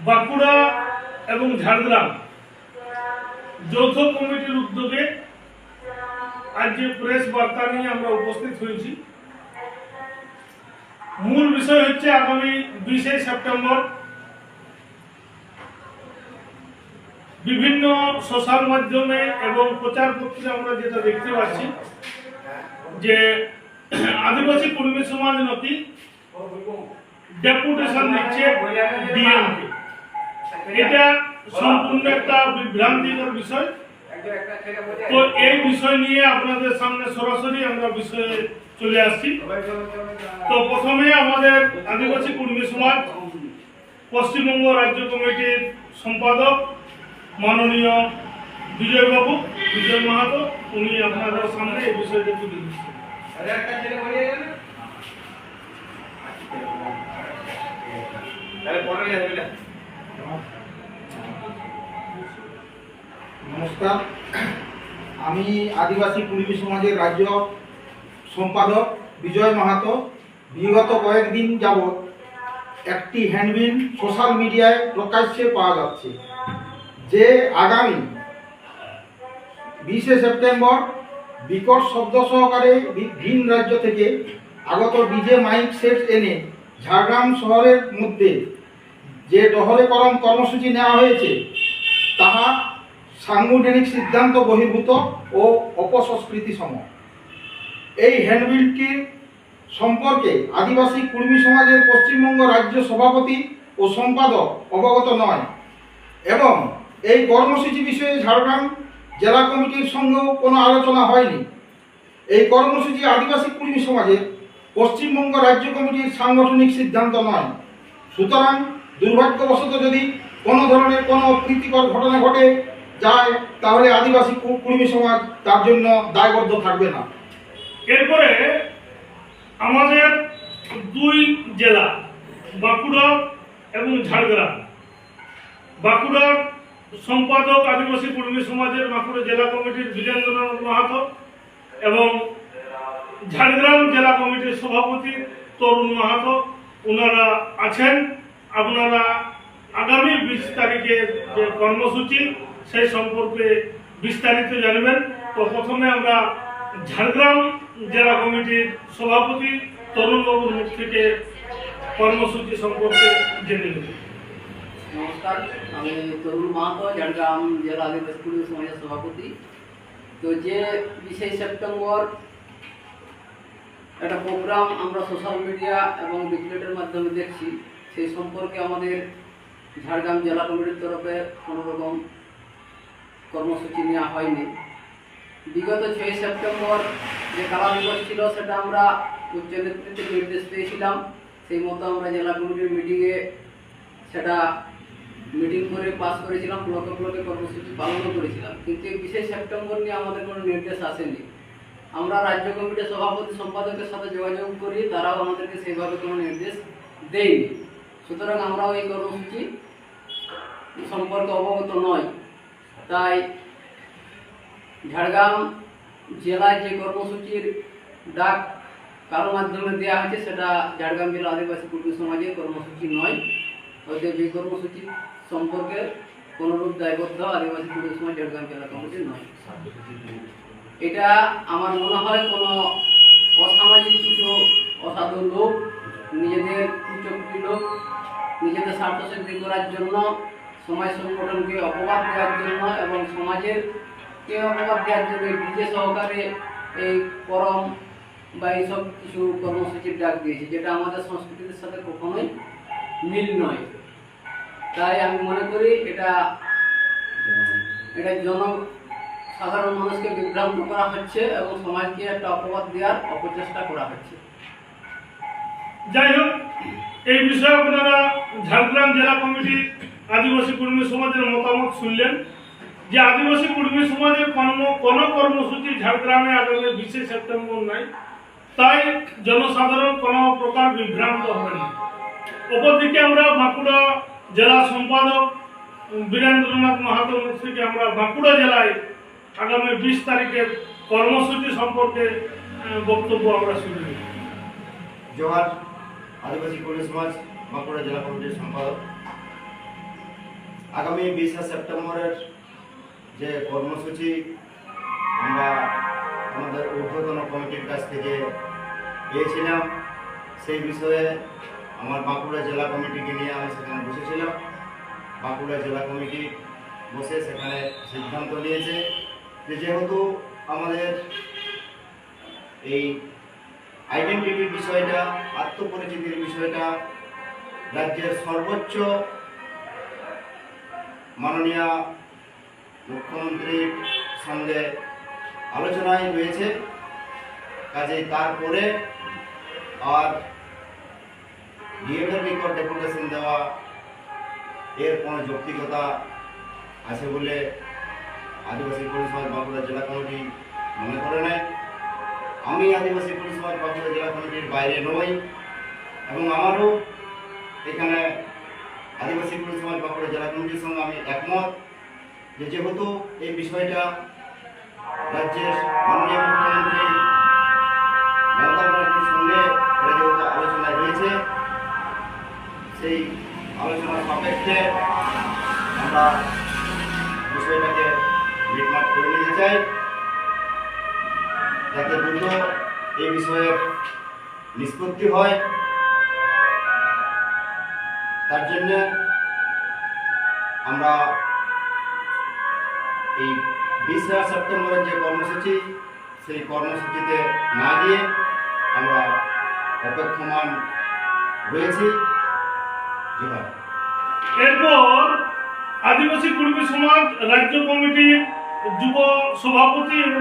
বাঁকুড়া এবং ঝাড়গ্রাম যৌথ কমিটির উদ্যোগে আজ যে প্রেস বার্তা নিয়ে আমরা উপস্থিত হয়েছি, মূল বিষয় হচ্ছে আগামী 20 সেপ্টেম্বর বিভিন্ন সোশ্যাল মাধ্যমে এবং প্রচারপত্রে আমরা যেটা দেখতে পাচ্ছি যে আদিবাসী কর্মী সমাজ নথি ডেপুটেশন দিচ্ছে ডিএমকে। এটা সম্পূর্ণ একটা বিভ্রান্তিকর বিষয়। তো এই বিষয় নিয়ে আপনাদের সামনে সরাসরি আমরা বিষয়ে চলে আসছি। তো প্রথমে আমাদের আদিবাসী কর্মী সমাজ পশ্চিমবঙ্গ রাজ্য কমিটির সম্পাদক মাননীয় বিজয় মাহাতো, উনি আপনাদের সামনে এই বিষয়টা তুলে দিচ্ছেন। নমস্কার, আমি আদিবাসী কর্মী সমাজের রাজ্য সম্পাদক বিজয় মাহাতো। বিগত কয়েকদিন যাবৎ একটি হ্যান্ডবিল সোশ্যাল মিডিয়ায় প্রকাশ্যে পাওয়া যাচ্ছে যে আগামী 20 সেপ্টেম্বর বিকট শব্দ সহকারে ভিন রাজ্য থেকে আগত ডিজে মাইক সেট এনে ঝাড়গ্রাম শহরের মধ্যে যে টহলেকরণ কর্মসূচি নেওয়া হয়েছে তাহা সাংবিধানিক সিদ্ধান্ত বহির্ভূত ও অপসংস্কৃতিসম। এই হ্যান্ডবিলটির সম্পর্কে আদিবাসী কর্মী সমাজের পশ্চিমবঙ্গ রাজ্য সভাপতি ও সম্পাদক অবগত নয় এবং এই কর্মসূচি বিষয়ে ঝাড়গ্রাম জেলা কমিটির সঙ্গেও কোনো আলোচনা হয়নি। এই কর্মসূচি আদিবাসী কর্মী সমাজের পশ্চিমবঙ্গ রাজ্য কমিটির সাংগঠনিক সিদ্ধান্ত নয়। সুতরাং দুর্ভাগ্যবশত যদি কোনো ধরনের কোনো অপ্রীতিকর ঘটনা ঘটে যায় তাহলে আদিবাসী কর্মী সমাজ তার জন্য দায়বদ্ধ থাকবে না। এরপরে আমাদের দুই জেলা বাঁকুড়া এবং ঝাড়গ্রাম, বাঁকুড়ার সম্পাদক আদিবাসী কর্মী সমাজের বাঁকুড়া জেলা কমিটির বীরেন্দ্রনাথ মাহাতো এবং ঝাড়গ্রাম জেলা কমিটির সভাপতি তরুণ মাহাতো, ওনারা আছেন। আপনারা আগামী 20 তারিখের যে কর্মসূচি সেই সম্পর্কে বিস্তারিত জানবেন। তো প্রথমে আমরা ঝাড়গ্রাম জেলা কমিটির সভাপতি তরুণবাবুর মুখ থেকে কর্মসূচি সম্পর্কে জেনে নেব। নমস্কার, আমি তরুণ মাহাতো, ঝাড়গ্রাম জেলা আদিবাসী কর্মী সমাজের সভাপতি। তো যে 20 সেপ্টেম্বর একটা প্রোগ্রাম আমরা সোশ্যাল মিডিয়া এবং লিফলেটের মাধ্যমে দেখছি, সেই সম্পর্কে আমাদের ঝাড়গ্রাম জেলা কমিটির তরফে কোনো রকম কর্মসূচি নেওয়া হয়নি। বিগত 6 সেপ্টেম্বর যে কালা দিবস ছিল সেটা আমরা উচ্চ নেতৃত্বের নির্দেশ পেয়েছিলাম, সেই মতো আমরা জেলা কমিটির মিটিংয়ে সেটা মিটিং করে পাস করেছিলাম, ব্লকে কর্মসূচি পালনও করেছিলাম। কিন্তু এই 20 সেপ্টেম্বর নিয়ে আমাদের কোনো নির্দেশ আসেনি। আমরা রাজ্য কমিটির সভাপতি সম্পাদকের সাথে যোগাযোগ করি, তারাও আমাদেরকে সেইভাবে কোনো নির্দেশ দেয়নি। সুতরাং আমরাও এই কর্মসূচি সম্পর্কে অবগত নয়। তাই ঝাড়গ্রাম জেলায় যে কর্মসূচির ডাক কারোর মাধ্যমে দেওয়া হয়েছে সেটা ঝাড়গ্রাম জেলা আদিবাসী কর্মী সমাজের কর্মসূচি নয়। অতএব এই কর্মসূচি সম্পর্কে কোনোরূপ দায়বদ্ধ আদিবাসী কর্মী সমাজ ঝাড়গ্রাম জেলা কমিটি নয়। এটা আমার মনে হয় কোনো অসামাজিক কিছু অসাধু লোক, নিজেদের কুচক্রী লোক, নিজেদের স্বার্থ সিদ্ধি করার জন্য, সমাজ সংগঠনকে অপবাদ দেওয়ার জন্য এবং সমাজের কে অপবাদ দেওয়ার জন্য ডিজে সহকারে এই করম বা এইসব কিছু কর্মসূচির ডাক দিয়েছে, যেটা আমাদের সংস্কৃতির সাথে কখনোই মিল নয়। তাই আমি মনে করি এটা সাধারণ মানুষকে বিভ্রান্ত করা হচ্ছে এবং সমাজকে একটা অপবাদ দেওয়ার অপচেষ্টা করা হচ্ছে। যাই হোক, এই বিষয়ে আপনারা ঝাড়গ্রাম জেলা কমিটির আদিবাসী কর্মী সমাজের মতামত শুনলেন যে আদিবাসী কর্মী সমাজের কোনো কর্মসূচি ঝাড়গ্রামে আগামী 20 সেপ্টেম্বর নাই, তাই জনসাধারণ কোনো প্রকার বিভ্রান্ত হবেন না। অপরদিকে আমরা বাঁকুড়া জেলা সম্পাদক বীরেন্দ্রনাথ মাহাতোর মুখ থেকে আমরা বাঁকুড়া জেলায় আগামী 20 তারিখের কর্মসূচি সম্পর্কে বক্তব্য আমরা শুনব। জোহার, আদিবাসী কর্মী সমাজ বাঁকুড়া জেলা কমিটির সম্পাদক। আগামী 20শে সেপ্টেম্বরের যে কর্মসূচি আমরা আমাদের ঊর্ধ্বতন কমিটির কাছ থেকে পেয়েছিলাম, সেই বিষয়ে আমার বাঁকুড়া জেলা কমিটিকে নিয়ে আমি সেখানে বসেছিলাম। বাঁকুড়া জেলা কমিটি বসে সেখানে সিদ্ধান্ত নিয়েছে যে যেহেতু আমাদের এই আইডেন্টিটির বিষয়টা, আত্মপরিচিতির বিষয়টা রাজ্যের সর্বোচ্চ মাননীয় মুখ্যমন্ত্রীর সঙ্গে আলোচনায় রয়েছে, কাজেই তারপরে আর ডিএমের নিকট ডেপুটেশন দেওয়া এর কোনো যৌক্তিকতা আছে বলে আদিবাসী পরিসমাজ বাঁকুড়া জেলা কমিটি মনে করে নেয়। আমি আদিবাসী পরিসমাজ বাঁকুড়া জেলা কমিটির বাইরে নই এবং আমারও এখানে আদিবাসী পরিসমাজ বাঁকুড়া জেলা কমিটির সঙ্গে আমি একমত যে যেহেতু এই বিষয়টা রাজ্যের মাননীয় মুখ্যমন্ত্রী মমতা ব্যানার্জির সঙ্গে এটা যেহেতু আলোচনায় রয়েছে, সেই আলোচনার সাপেক্ষে আমরা বিষয়টাকে মিটমাট করে নিতে চাই, যাতে দ্রুত এই বিষয়ের নিষ্পত্তি হয়। তার জন্য আমরা এই 20শে সেপ্টেম্বরের যে কর্মসূচি, সেই কর্মসূচিতে না গিয়ে আমরা অপেক্ষমান রয়েছি। জোহার। এরপর আদিবাসী কুর্মী সমাজ রাজ্য কমিটির যুব সভাপতি এবং